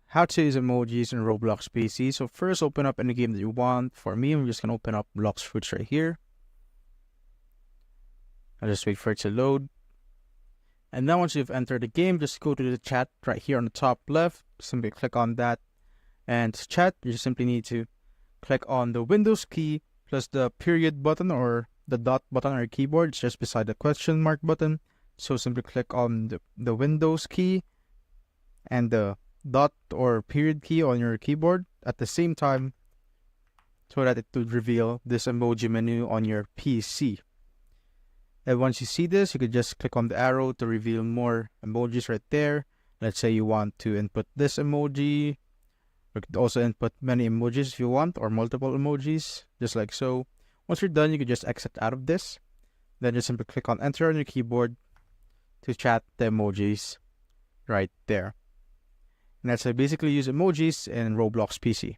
how to use emojis in Roblox PC. So first, open up any game that you want. For me, I'm just gonna open up Blox Fruits right here. I'll just wait for it to load. And now once you've entered the game, just go to the chat right here on the top left. Simply click on that. And to chat, you just simply need to click on the Windows key plus the period button or the dot button on your keyboard. It's just beside the question mark button. So simply click on the Windows key and the dot or period key on your keyboard at the same time so that it would reveal this emoji menu on your PC. And once you see this, you could just click on the arrow to reveal more emojis right there. Let's say you want to input this emoji. You could also input many emojis if you want, or multiple emojis, just like so. Once you're done, you could just exit out of this. Then just simply click on enter on your keyboard to chat the emojis right there. And that's how I basically use emojis in Roblox PC.